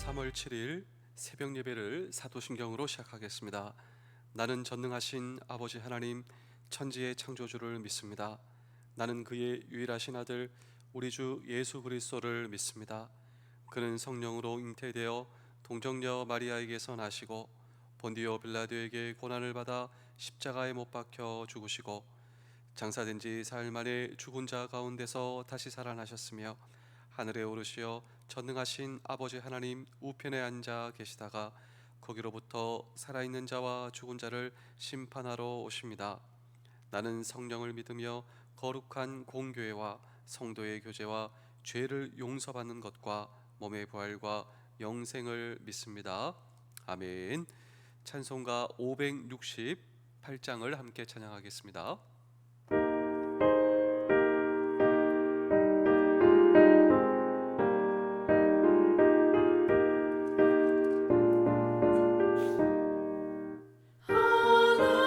3월 7일 새벽 예배를 사도신경으로 시작하겠습니다. 나는 전능하신 아버지 하나님 천지의 창조주를 믿습니다. 나는 그의 유일하신 아들 우리 주 예수 그리스도를 믿습니다. 그는 성령으로 잉태되어 동정녀 마리아에게서 나시고 본디오 빌라도에게 고난을 받아 십자가에 못 박혀 죽으시고 장사된 지 사흘 만에 죽은 자 가운데서 다시 살아나셨으며 하늘에 오르시어 전능하신 아버지 하나님 우편에 앉아 계시다가 거기로부터 살아있는 자와 죽은 자를 심판하러 오십니다. 나는 성령을 믿으며 거룩한 공교회와 성도의 교제와 죄를 용서받는 것과 몸의 부활과 영생을 믿습니다. 아멘. 찬송가 568장을 함께 찬양하겠습니다.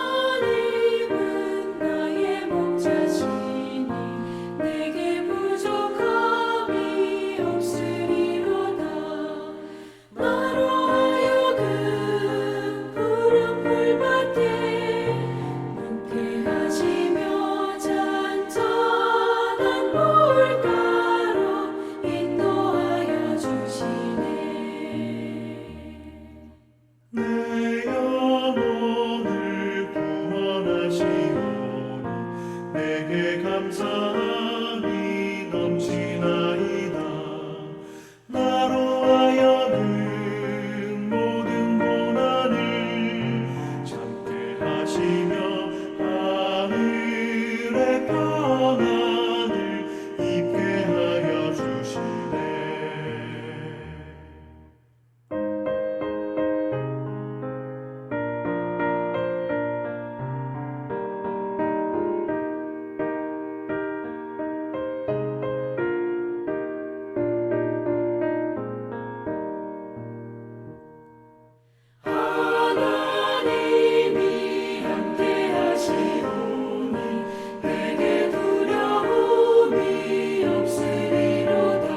하나님은 나의 목자시니 내게 부족함이 없으리로다. 나로 하여금 푸른 풀밭에 눕게 하시며 잔잔한 물가로 인도하여 주시네. 내 영혼을 구원하시오니 내게 감사함이 넘치나이다. 나로 하여금 모든 고난을 참게 하시며 하늘의 평안을 입게 하여 주시네. 하나님이 함께 하시오니 내게 두려움이 없으리로다.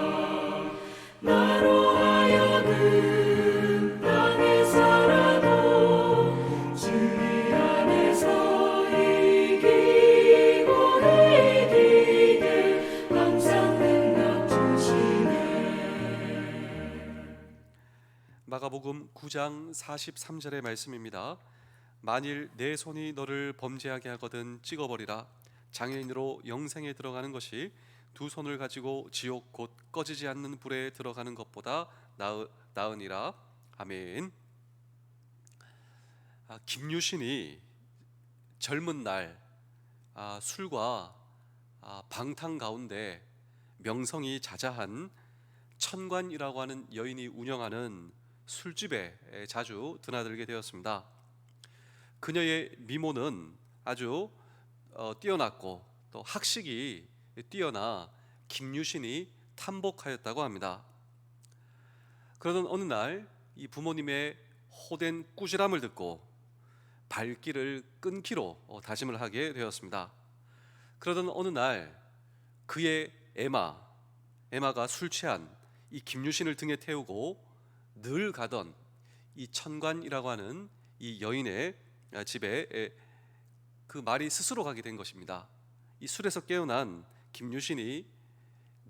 나로 하여금 땅에 살아도 주의 안에서 이기고 이기게 항상 능력 주시네. 마가복음 9장 43절의 말씀입니다. 만일 내 손이 너를 범죄하게 하거든 찍어버리라. 장애인으로 영생에 들어가는 것이 두 손을 가지고 지옥 곧 꺼지지 않는 불에 들어가는 것보다 나으니라. 아멘. 김유신이 젊은 날 술과 방탕 가운데 명성이 자자한 천관이라고 하는 여인이 운영하는 술집에 자주 드나들게 되었습니다. 그녀의 미모는 아주 뛰어났고 또 학식이 뛰어나 김유신이 탐복하였다고 합니다. 그러던 어느 날 이 부모님의 호된 꾸지람을 듣고 발길을 끊기로 다짐을 하게 되었습니다. 그러던 어느 날 그의 에마가 술 취한 이 김유신을 등에 태우고 늘 가던 이 천관이라고 하는 이 여인의 집에 그 말이 스스로 가게 된 것입니다. 이 술에서 깨어난 김유신이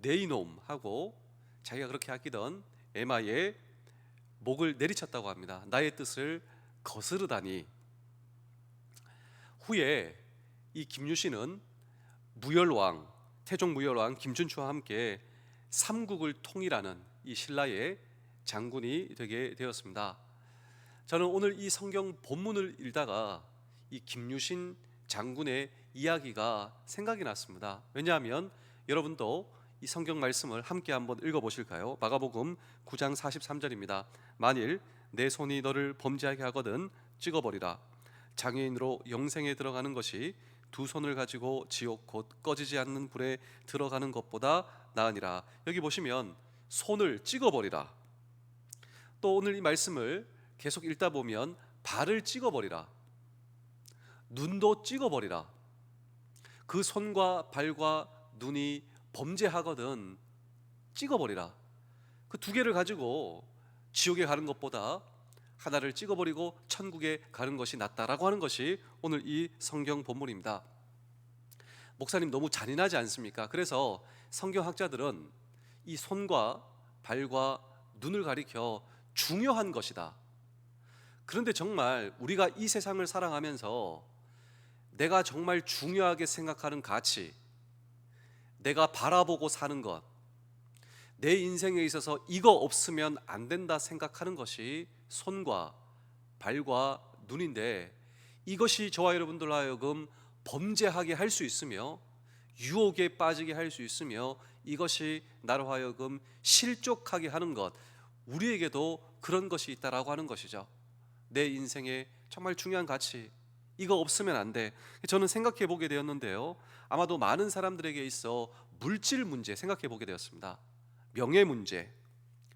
네 이놈 하고 자기가 그렇게 아끼던 에마의 목을 내리쳤다고 합니다. 나의 뜻을 거스르다니. 후에 이 김유신은 태종 무열왕 김춘추와 함께 삼국을 통일하는 이 신라의 장군이 되게 되었습니다. 저는 오늘 이 성경 본문을 읽다가 이 김유신 장군의 이야기가 생각이 났습니다. 왜냐하면 여러분도 이 성경 말씀을 함께 한번 읽어보실까요? 마가복음 9장 43절입니다. 만일 내 손이 너를 범죄하게 하거든 찍어버리라. 장애인으로 영생에 들어가는 것이 두 손을 가지고 지옥 곧 꺼지지 않는 불에 들어가는 것보다 나으니라. 여기 보시면 손을 찍어버리라. 또 오늘 이 말씀을 계속 읽다 보면 발을 찍어버리라, 눈도 찍어버리라. 그 손과 발과 눈이 범죄하거든 찍어버리라. 그 두 개를 가지고 지옥에 가는 것보다 하나를 찍어버리고 천국에 가는 것이 낫다라고 하는 것이 오늘 이 성경 본문입니다. 목사님 너무 잔인하지 않습니까? 그래서 성경학자들은 이 손과 발과 눈을 가리켜 중요한 것이다. 그런데 정말 우리가 이 세상을 사랑하면서 내가 정말 중요하게 생각하는 가치, 내가 바라보고 사는 것, 내 인생에 있어서 이거 없으면 안 된다 생각하는 것이 손과 발과 눈인데, 이것이 저와 여러분들 하여금 범죄하게 할 수 있으며 유혹에 빠지게 할 수 있으며 이것이 나로 하여금 실족하게 하는 것, 우리에게도 그런 것이 있다라고 하는 것이죠. 내 인생에 정말 중요한 가치, 이거 없으면 안 돼. 저는 생각해 보게 되었는데요, 아마도 많은 사람들에게 있어 물질 문제 생각해 보게 되었습니다. 명예 문제,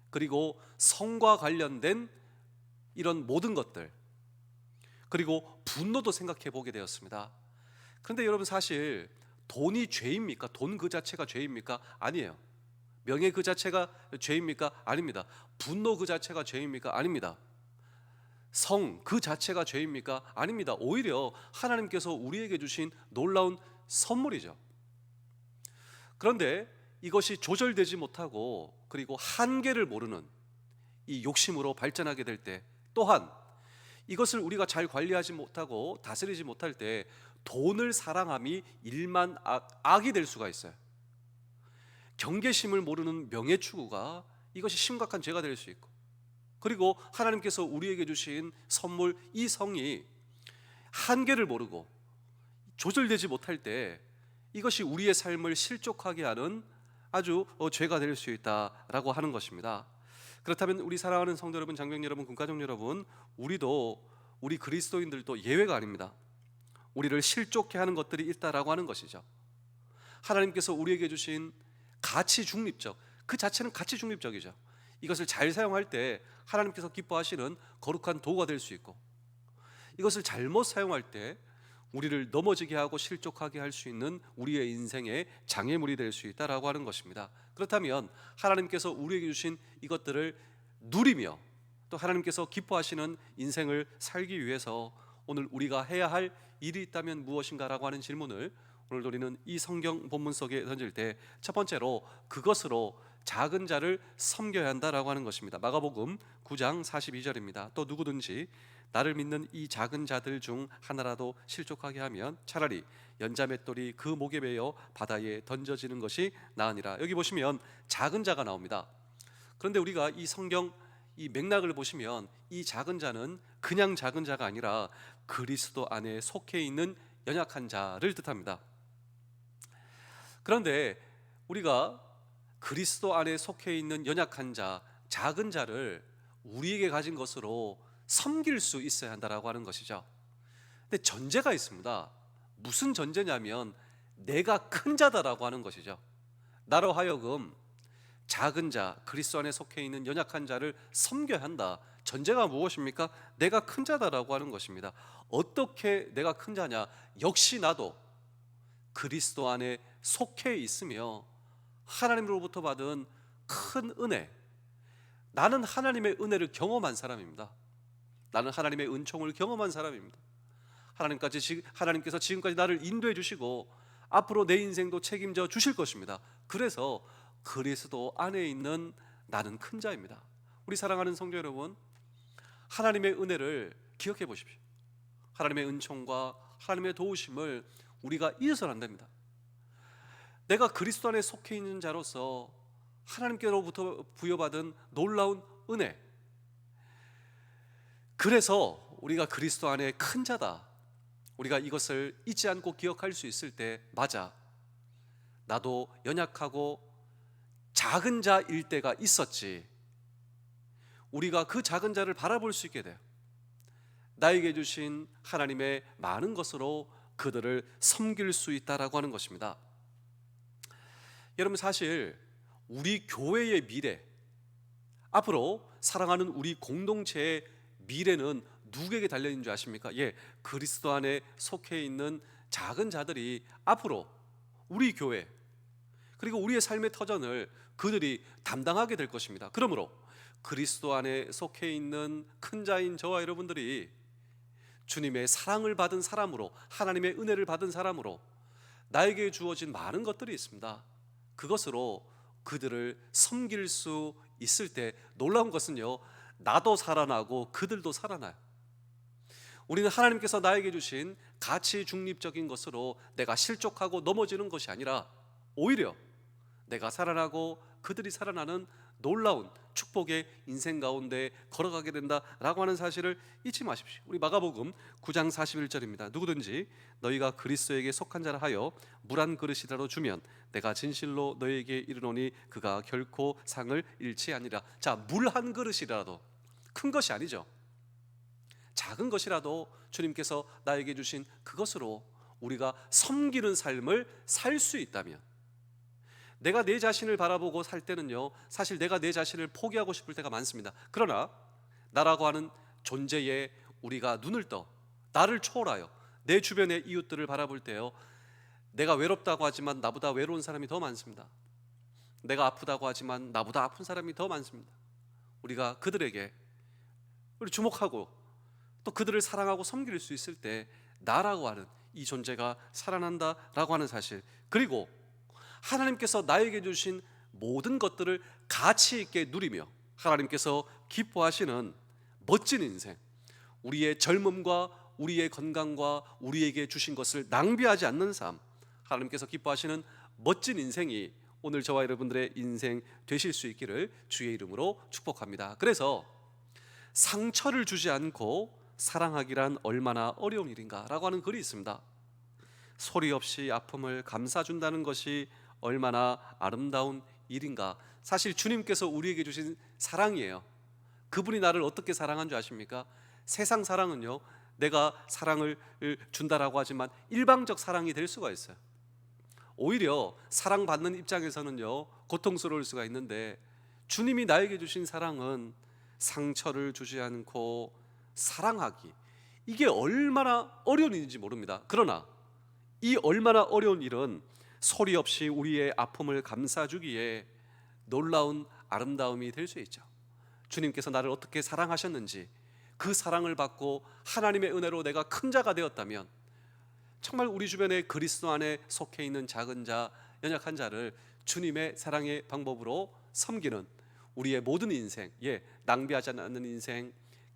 그리고 성과 관련된 이런 모든 것들, 그리고 분노도 생각해 보게 되었습니다. 그런데 여러분, 사실 돈이 죄입니까? 돈 그 자체가 죄입니까? 아니에요. 명예 그 자체가 죄입니까? 아닙니다. 분노 그 자체가 죄입니까? 아닙니다. 성 그 자체가 죄입니까? 아닙니다. 오히려 하나님께서 우리에게 주신 놀라운 선물이죠. 그런데 이것이 조절되지 못하고 그리고 한계를 모르는 이 욕심으로 발전하게 될 때, 또한 이것을 우리가 잘 관리하지 못하고 다스리지 못할 때 돈을 사랑함이 일만 악이 될 수가 있어요. 경계심을 모르는 명예 추구가 이것이 심각한 죄가 될 수 있고, 그리고 하나님께서 우리에게 주신 선물 이 성이 한계를 모르고 조절되지 못할 때 이것이 우리의 삶을 실족하게 하는 아주 죄가 될 수 있다라고 하는 것입니다. 그렇다면 우리 사랑하는 성도 여러분, 장병 여러분, 군가족 여러분, 우리 그리스도인들도 예외가 아닙니다. 우리를 실족해 하는 것들이 있다라고 하는 것이죠. 하나님께서 우리에게 주신 가치 중립적, 그 자체는 가치 중립적이죠. 이것을 잘 사용할 때 하나님께서 기뻐하시는 거룩한 도구가 될 수 있고, 이것을 잘못 사용할 때 우리를 넘어지게 하고 실족하게 할 수 있는 우리의 인생의 장애물이 될 수 있다라고 하는 것입니다. 그렇다면 하나님께서 우리에게 주신 이것들을 누리며 또 하나님께서 기뻐하시는 인생을 살기 위해서 오늘 우리가 해야 할 일이 있다면 무엇인가라고 하는 질문을 오늘 우리는 이 성경 본문 속에 던질 때 첫 번째로 그것으로 작은 자를 섬겨야 한다라고 하는 것입니다. 마가복음 9장 42절입니다. 또 누구든지 나를 믿는 이 작은 자들 중 하나라도 실족하게 하면 차라리 연자맷돌이 그 목에 베어 바다에 던져지는 것이 나으니라. 여기 보시면 작은 자가 나옵니다. 그런데 우리가 이 성경 이 맥락을 보시면 이 작은 자는 그냥 작은 자가 아니라 그리스도 안에 속해 있는 연약한 자를 뜻합니다. 그런데 우리가 그리스도 안에 속해 있는 연약한 자, 작은 자를 우리에게 가진 것으로 섬길 수 있어야 한다라고 하는 것이죠. 근데 전제가 있습니다. 무슨 전제냐면 내가 큰 자다라고 하는 것이죠. 나로 하여금 작은 자, 그리스도 안에 속해 있는 연약한 자를 섬겨야 한다. 전제가 무엇입니까? 내가 큰 자다라고 하는 것입니다. 어떻게 내가 큰 자냐? 역시 나도 그리스도 안에 속해 있으며 하나님으로부터 받은 큰 은혜, 나는 하나님의 은혜를 경험한 사람입니다. 나는 하나님의 은총을 경험한 사람입니다. 하나님께서 지금까지 나를 인도해 주시고 앞으로 내 인생도 책임져 주실 것입니다. 그래서 그리스도 안에 있는 나는 큰 자입니다. 우리 사랑하는 성도 여러분, 하나님의 은혜를 기억해 보십시오. 하나님의 은총과 하나님의 도우심을 우리가 잊어서는 안 됩니다. 내가 그리스도 안에 속해 있는 자로서 하나님께로부터 부여받은 놀라운 은혜, 그래서 우리가 그리스도 안에 큰 자다, 우리가 이것을 잊지 않고 기억할 수 있을 때, 맞아, 나도 연약하고 작은 자일 때가 있었지. 우리가 그 작은 자를 바라볼 수 있게 돼요. 나에게 주신 하나님의 많은 것으로 그들을 섬길 수 있다라고 하는 것입니다. 여러분, 사실 우리 교회의 미래, 앞으로 사랑하는 우리 공동체의 미래는 누구에게 달려있는 줄 아십니까? 그리스도 안에 속해 있는 작은 자들이 앞으로 우리 교회 그리고 우리의 삶의 터전을 그들이 담당하게 될 것입니다. 그러므로 그리스도 안에 속해 있는 큰 자인 저와 여러분들이 주님의 사랑을 받은 사람으로, 하나님의 은혜를 받은 사람으로 나에게 주어진 많은 것들이 있습니다. 그것으로 그들을 섬길 수 있을 때 놀라운 것은요, 나도 살아나고 그들도 살아나요. 우리는 하나님께서 나에게 주신 가치 중립적인 것으로 내가 실족하고 넘어지는 것이 아니라 오히려 내가 살아나고 그들이 살아나는 놀라운 축복의 인생 가운데 걸어가게 된다라고 하는 사실을 잊지 마십시오. 우리 마가복음 9장 41절입니다. 누구든지 너희가 그리스도에게 속한 자라 하여 물 한 그릇이라도 주면 내가 진실로 너희에게 이르노니 그가 결코 상을 잃지 아니라. 자, 물 한 그릇이라도, 큰 것이 아니죠. 작은 것이라도 주님께서 나에게 주신 그것으로 우리가 섬기는 삶을 살 수 있다면, 내가 내 자신을 바라보고 살 때는요, 사실 내가 내 자신을 포기하고 싶을 때가 많습니다. 그러나 나라고 하는 존재에 우리가 눈을 떠 나를 초월하여 내 주변의 이웃들을 바라볼 때요, 내가 외롭다고 하지만 나보다 외로운 사람이 더 많습니다. 내가 아프다고 하지만 나보다 아픈 사람이 더 많습니다. 우리가 그들에게 우리 주목하고 또 그들을 사랑하고 섬길 수 있을 때 나라고 하는 이 존재가 살아난다라고 하는 사실, 그리고 하나님께서 나에게 주신 모든 것들을 가치 있게 누리며 하나님께서 기뻐하시는 멋진 인생, 우리의 젊음과 우리의 건강과 우리에게 주신 것을 낭비하지 않는 삶, 하나님께서 기뻐하시는 멋진 인생이 오늘 저와 여러분들의 인생 되실 수 있기를 주의 이름으로 축복합니다. 그래서 상처를 주지 않고 사랑하기란 얼마나 어려운 일인가 라고 하는 글이 있습니다. 소리 없이 아픔을 감싸준다는 것이 얼마나 아름다운 일인가. 사실 주님께서 우리에게 주신 사랑이에요. 그분이 나를 어떻게 사랑한 줄 아십니까? 세상 사랑은요, 내가 사랑을 준다라고 하지만 일방적 사랑이 될 수가 있어요. 오히려 사랑받는 입장에서는요, 고통스러울 수가 있는데 주님이 나에게 주신 사랑은 상처를 주지 않고 사랑하기, 이게 얼마나 어려운 일인지 모릅니다. 그러나 이 얼마나 어려운 일은 소리 없이 우리의 아픔을 감싸주기에 놀라운 아름다움이 될 수 있죠. 주님께서 나를 어떻게 사랑하셨는지, 그 사랑을 받고 하나님의 은혜로 내가 큰 자가 되었다면 정말 우리 주변에 그리스도 안에 속해 있는 작은 자, 연약한 자를 주님의 사랑의 방법으로 섬기는 우리의 모든 인생, 낭비하지 않는 인생,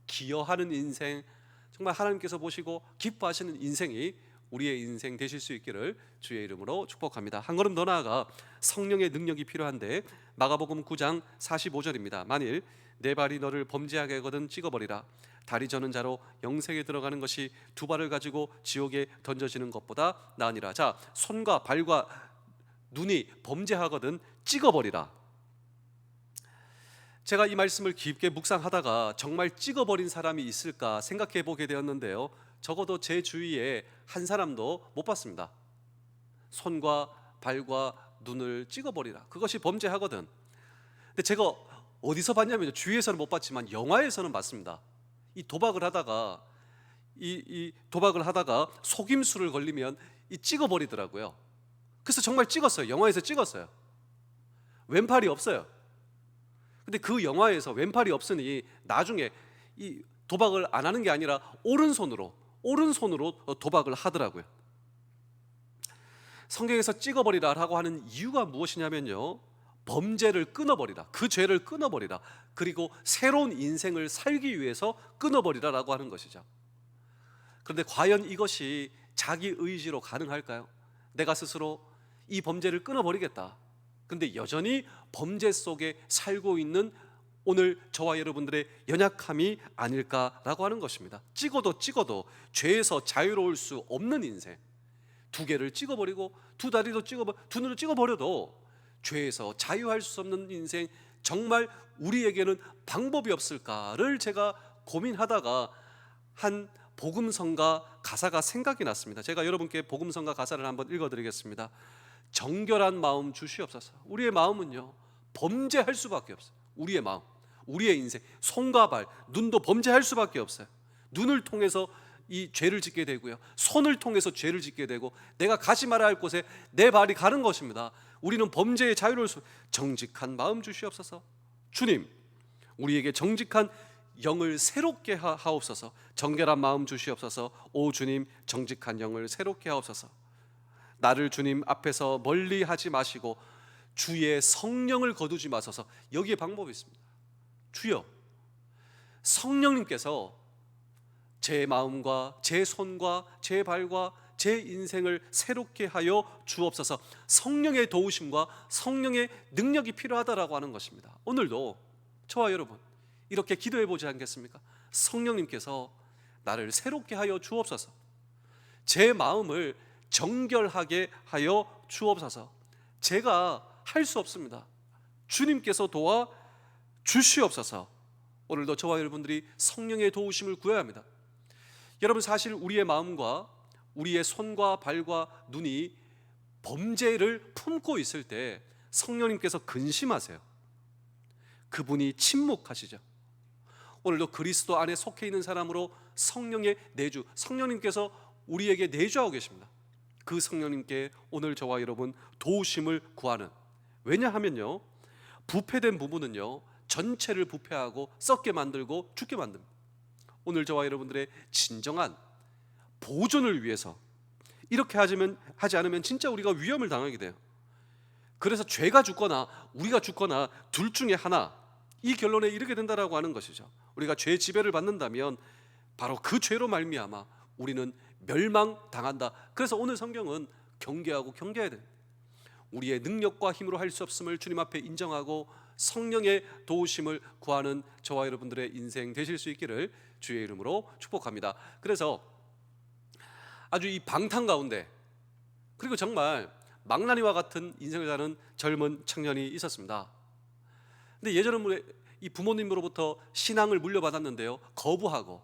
기여하는 인생, 정말 하나님께서 보시고 기뻐하시는 인생이 우리의 인생 되실 수 있기를 주의 이름으로 축복합니다. 한 걸음 더 나아가 성령의 능력이 필요한데 마가복음 9장 45절입니다. 만일 내 발이 너를 범죄하게 하거든 찍어버리라. 다리 저는 자로 영생에 들어가는 것이 두 발을 가지고 지옥에 던져지는 것보다 나으니라. 자, 손과 발과 눈이 범죄하거든 찍어버리라. 제가 이 말씀을 깊게 묵상하다가 정말 찍어버린 사람이 있을까 생각해 보게 되었는데요, 적어도 제 주위에 한 사람도 못 봤습니다. 손과 발과 눈을 찍어버리라, 그것이 범죄하거든. 근데 제가 어디서 봤냐면, 주위에서는 못 봤지만 영화에서는 봤습니다. 이 도박을 하다가 도박을 하다가 속임수를 걸리면 찍어버리더라고요. 그래서 정말 찍었어요. 영화에서 찍었어요. 왼팔이 없어요. 근데 그 영화에서 왼팔이 없으니 나중에 이 도박을 안 하는 게 아니라 오른손으로 도박을 하더라고요. 성경에서 찍어버리라라고 하는 이유가 무엇이냐면요, 범죄를 끊어버리라, 그 죄를 끊어버리라, 그리고 새로운 인생을 살기 위해서 끊어버리라라고 하는 것이죠. 그런데 과연 이것이 자기 의지로 가능할까요? 내가 스스로 이 범죄를 끊어버리겠다, 근데 여전히 범죄 속에 살고 있는 오늘 저와 여러분들의 연약함이 아닐까라고 하는 것입니다. 찍어도 죄에서 자유로울 수 없는 인생, 두 개를 찍어버리고 두 다리도 두 눈을 찍어버려도 죄에서 자유할 수 없는 인생, 정말 우리에게는 방법이 없을까를 제가 고민하다가 한 복음성가 가사가 생각이 났습니다. 제가 여러분께 복음성가 가사를 한번 읽어드리겠습니다. 정결한 마음 주시옵소서. 우리의 마음은요, 범죄할 수밖에 없어요. 우리의 마음, 우리의 인생, 손과 발, 눈도 범죄할 수밖에 없어요. 눈을 통해서 이 죄를 짓게 되고요, 손을 통해서 죄를 짓게 되고, 내가 가지 말아야 할 곳에 내 발이 가는 것입니다. 우리는 범죄의 자유로울 수, 정직한 마음 주시옵소서. 주님, 우리에게 정직한 영을 새롭게 하옵소서. 정결한 마음 주시옵소서. 오 주님, 정직한 영을 새롭게 하옵소서. 나를 주님 앞에서 멀리 하지 마시고 주의 성령을 거두지 마소서. 여기에 방법이 있습니다. 주여, 성령님께서 제 마음과 제 손과 제 발과 제 인생을 새롭게 하여 주옵소서. 성령의 도우심과 성령의 능력이 필요하다라고 하는 것입니다. 오늘도 저와 여러분 이렇게 기도해 보지 않겠습니까? 성령님께서 나를 새롭게 하여 주옵소서. 제 마음을 정결하게 하여 주옵소서. 제가 할 수 없습니다. 주님께서 도와 주시옵소서. 오늘도 저와 여러분들이 성령의 도우심을 구해야 합니다. 여러분, 사실 우리의 마음과 우리의 손과 발과 눈이 범죄를 품고 있을 때 성령님께서 근심하세요. 그분이 침묵하시죠. 오늘도 그리스도 안에 속해 있는 사람으로 성령의 내주, 성령님께서 우리에게 내주하고 계십니다. 그 성령님께 오늘 저와 여러분 도우심을 구하는, 왜냐하면요, 부패된 부분은요 전체를 부패하고 썩게 만들고 죽게 만듭니다. 오늘 저와 여러분들의 진정한 보존을 위해서 이렇게 하지 않으면 진짜 우리가 위험을 당하게 돼요. 그래서 죄가 죽거나 우리가 죽거나 둘 중에 하나, 이 결론에 이르게 된다라고 하는 것이죠. 우리가 죄 지배를 받는다면 바로 그 죄로 말미암아 우리는 멸망당한다. 그래서 오늘 성경은 경계하고 경계해야 돼요. 우리의 능력과 힘으로 할 수 없음을 주님 앞에 인정하고 성령의 도우심을 구하는 저와 여러분들의 인생 되실 수 있기를 주의 이름으로 축복합니다. 그래서 아주 이 방탕 가운데, 그리고 정말 망나니와 같은 인생을 사는 젊은 청년이 있었습니다. 근데 예전에 이 부모님으로부터 신앙을 물려받았는데요, 거부하고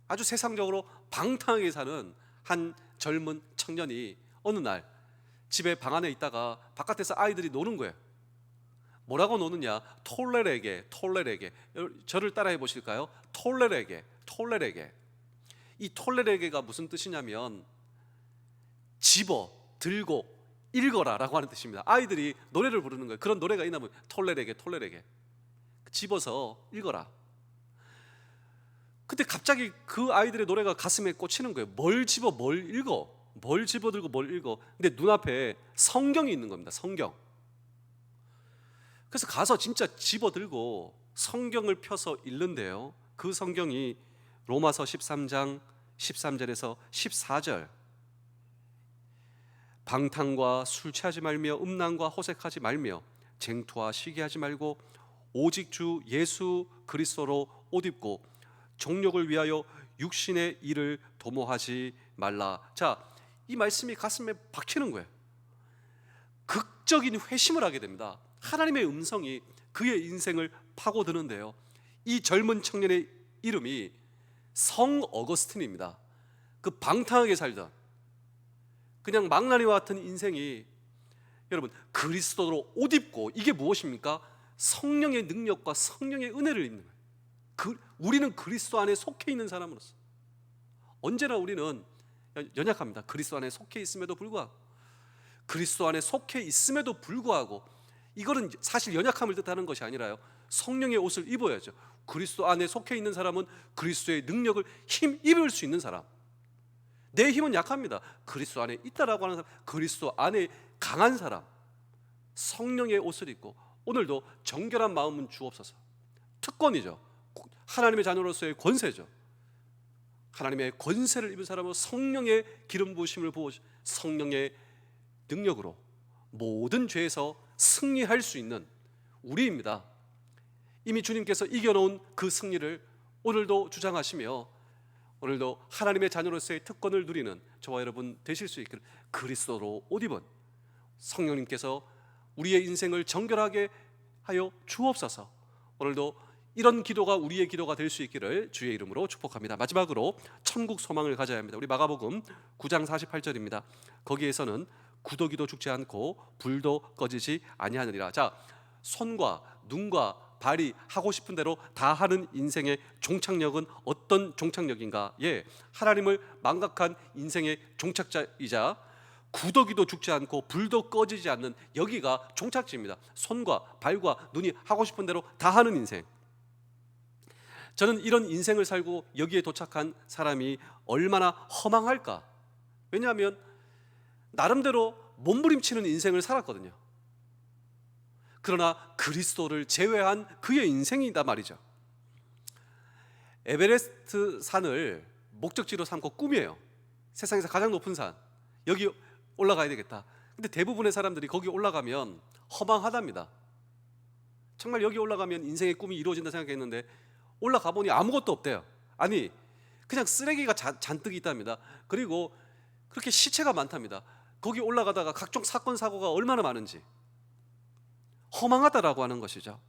아주 세상적으로 방탕하게 사는 한 젊은 청년이 어느 날 집에 방 안에 있다가 바깥에서 아이들이 노는 거예요. 뭐라고 노느냐? 톨레레게. 저를 따라해 보실까요? 톨레레게. 이 톨레레게가 무슨 뜻이냐면 집어, 들고, 읽어라 라고 하는 뜻입니다. 아이들이 노래를 부르는 거예요. 그런 노래가 있나면 톨레레게. 집어서 읽어라. 근데 갑자기 그 아이들의 노래가 가슴에 꽂히는 거예요. 뭘 집어 뭘 읽어, 뭘 집어들고 뭘 읽어. 근데 눈앞에 성경이 있는 겁니다. 성경. 그래서 가서 진짜 집어들고 성경을 펴서 읽는데요, 그 성경이 로마서 13장 13절에서 14절, 방탕과 술 취하지 말며 음란과 호색하지 말며 쟁투와 시기하지 말고 오직 주 예수 그리스도로 옷 입고 정욕을 위하여 육신의 일을 도모하지 말라. 자, 이 말씀이 가슴에 박히는 거예요. 극적인 회심을 하게 됩니다. 하나님의 음성이 그의 인생을 파고드는데요, 이 젊은 청년의 이름이 성 어거스틴입니다. 그 방탕하게 살던 그냥 망나니와 같은 인생이 여러분 그리스도로 옷 입고, 이게 무엇입니까? 성령의 능력과 성령의 은혜를 입는 거예요. 우리는 그리스도 안에 속해 있는 사람으로서 언제나 우리는 연약합니다. 그리스도 안에 속해 있음에도 불구하고 이거는 사실 연약함을 뜻하는 것이 아니라요, 성령의 옷을 입어야죠. 그리스도 안에 속해 있는 사람은 그리스도의 능력을 힘입을 수 있는 사람. 내 힘은 약합니다. 그리스도 안에 있다라고 하는 사람, 그리스도 안에 강한 사람, 성령의 옷을 입고 오늘도 정결한 마음은 주옵소서. 특권이죠. 하나님의 자녀로서의 권세죠. 하나님의 권세를 입은 사람은 성령의 기름 부으심을 보고 성령의 능력으로 모든 죄에서 승리할 수 있는 우리입니다. 이미 주님께서 이겨놓은 그 승리를 오늘도 주장하시며 오늘도 하나님의 자녀로서의 특권을 누리는 저와 여러분 되실 수 있기를 그리스도로 옷 입은 성령님께서 우리의 인생을 정결하게 하여 주옵소서. 오늘도 이런 기도가 우리의 기도가 될 수 있기를 주의 이름으로 축복합니다. 마지막으로 천국 소망을 가져야 합니다. 우리 마가복음 9장 48절입니다. 거기에서는 구더기도 죽지 않고 불도 꺼지지 아니하느니라. 자, 손과 눈과 발이 하고 싶은 대로 다 하는 인생의 종착역은 어떤 종착역인가? 예, 하나님을 망각한 인생의 종착자이자 구더기도 죽지 않고 불도 꺼지지 않는 여기가 종착지입니다. 손과 발과 눈이 하고 싶은 대로 다 하는 인생. 저는 이런 인생을 살고 여기에 도착한 사람이 얼마나 허망할까. 왜냐하면 나름대로 몸부림치는 인생을 살았거든요. 그러나 그리스도를 제외한 그의 인생이다 말이죠. 에베레스트 산을 목적지로 삼고 꿈이에요. 세상에서 가장 높은 산, 여기 올라가야 되겠다. 근데 대부분의 사람들이 거기 올라가면 허망하답니다. 정말 여기 올라가면 인생의 꿈이 이루어진다 생각했는데 올라가 보니 아무것도 없대요. 아니, 그냥 쓰레기가 잔뜩 있답니다. 그리고 그렇게 시체가 많답니다. 거기 올라가다가 각종 사건 사고가 얼마나 많은지. 허망하다라고 하는 것이죠.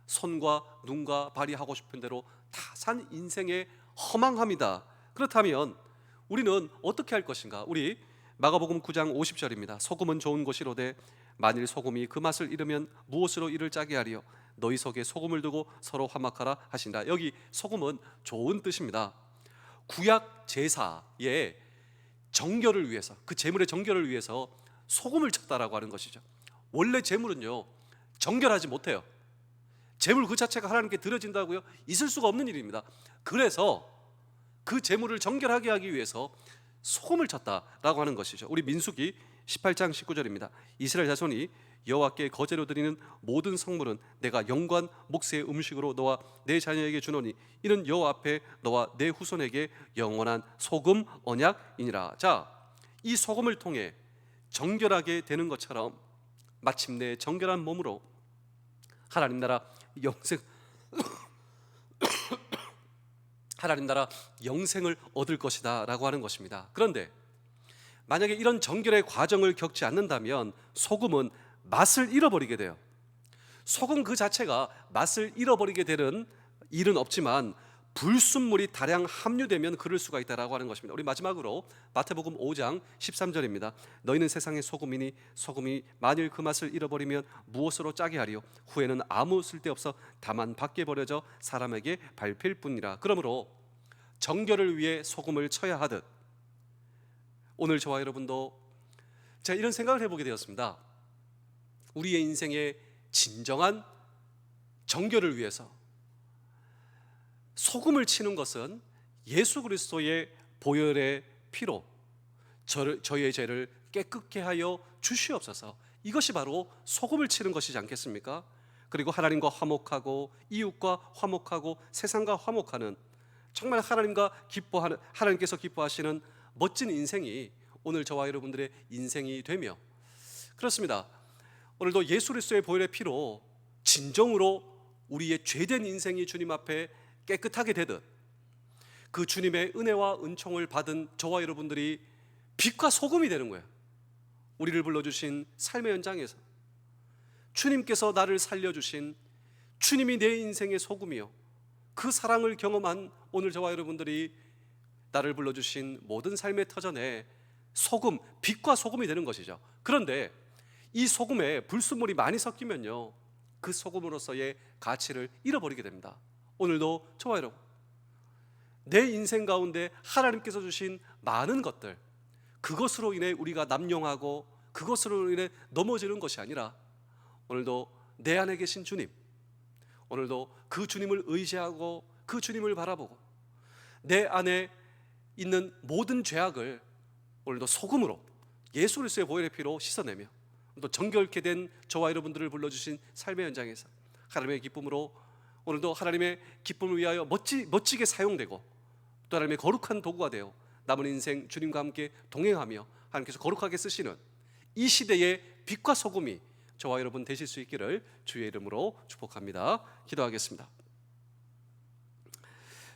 손과 눈과 발이 하고 싶은 대로 다 산 인생의 허망함이다. 그렇다면 우리는 어떻게 할 것인가? 우리 마가복음 9장 50절입니다. 소금은 좋은 것이로되 만일 소금이 그 맛을 잃으면 무엇으로 이를 짜게 하리요? 너희 속에 소금을 두고 서로 화목하라 하신다. 여기 소금은 좋은 뜻입니다. 구약 제사의 정결을 위해서, 그 제물의 정결을 위해서 소금을 쳤다라고 하는 것이죠. 원래 제물은요 정결하지 못해요. 제물 그 자체가 하나님께 드려진다고요? 있을 수가 없는 일입니다. 그래서 그 제물을 정결하게 하기 위해서 소금을 쳤다라고 하는 것이죠. 우리 민수기 18장 19절입니다. 이스라엘 자손이 여호와께 거제로 드리는 모든 성물은 내가 영관 목새의 음식으로 너와 내 자녀에게 주노니 이는 여호와 앞에 너와 내 후손에게 영원한 소금 언약이니라. 자, 이 소금을 통해 정결하게 되는 것처럼 마침내 정결한 몸으로 하나님 나라 영생 하나님 나라 영생을 얻을 것이다 라고 하는 것입니다. 그런데 만약에 이런 정결의 과정을 겪지 않는다면 소금은 맛을 잃어버리게 돼요. 소금 그 자체가 맛을 잃어버리게 되는 일은 없지만 불순물이 다량 함유되면 그럴 수가 있다라고 하는 것입니다. 우리 마지막으로 마태복음 5장 13절입니다. 너희는 세상의 소금이니 소금이 만일 그 맛을 잃어버리면 무엇으로 짜게 하리요? 후에는 아무 쓸데없어 다만 밖에 버려져 사람에게 밟힐 뿐이라. 그러므로 정결을 위해 소금을 쳐야 하듯 오늘 저와 여러분도 제가 이런 생각을 해보게 되었습니다. 우리의 인생의 진정한 정결을 위해서 소금을 치는 것은 예수 그리스도의 보혈의 피로 저의 죄를 깨끗게 하여 주시옵소서. 이것이 바로 소금을 치는 것이지 않겠습니까? 그리고 하나님과 화목하고 이웃과 화목하고 세상과 화목하는 정말 하나님께서 기뻐하시는 멋진 인생이 오늘 저와 여러분들의 인생이 되며, 그렇습니다. 오늘도 예수 그리스도의 보혈의 피로 진정으로 우리의 죄된 인생이 주님 앞에 깨끗하게 되듯 그 주님의 은혜와 은총을 받은 저와 여러분들이 빛과 소금이 되는 거예요. 우리를 불러주신 삶의 현장에서 주님께서 나를 살려주신 주님이 내 인생의 소금이요, 그 사랑을 경험한 오늘 저와 여러분들이 나를 불러주신 모든 삶의 터전에 소금, 빛과 소금이 되는 것이죠. 그런데 이 소금에 불순물이 많이 섞이면요 그 소금으로서의 가치를 잃어버리게 됩니다. 오늘도 저와 여러분, 내 인생 가운데 하나님께서 주신 많은 것들, 그것으로 인해 우리가 남용하고 그것으로 인해 넘어지는 것이 아니라 오늘도 내 안에 계신 주님, 오늘도 그 주님을 의지하고 그 주님을 바라보고 내 안에 있는 모든 죄악을 오늘도 소금으로 예수 그리스도의 보혈의 피로 씻어내며 또 정결케 된 저와 여러분들을 불러주신 삶의 현장에서 하나님의 기쁨으로 오늘도 하나님의 기쁨을 위하여 멋지게 사용되고 또 하나님의 거룩한 도구가 되어 남은 인생 주님과 함께 동행하며 하나님께서 거룩하게 쓰시는 이 시대의 빛과 소금이 저와 여러분 되실 수 있기를 주의 이름으로 축복합니다. 기도하겠습니다.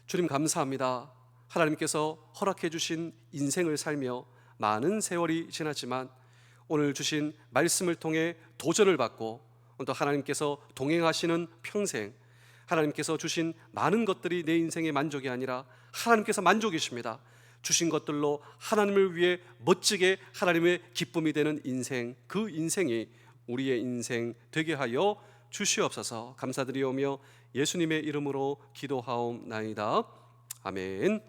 주님 감사합니다. 하나님께서 허락해 주신 인생을 살며 많은 세월이 지났지만 오늘 주신 말씀을 통해 도전을 받고 또 하나님께서 동행하시는 평생, 하나님께서 주신 많은 것들이 내 인생의 만족이 아니라 하나님께서 만족이십니다. 주신 것들로 하나님을 위해 멋지게 하나님의 기쁨이 되는 인생, 그 인생이 우리의 인생 되게 하여 주시옵소서. 감사드리오며 예수님의 이름으로 기도하옵나이다. 아멘.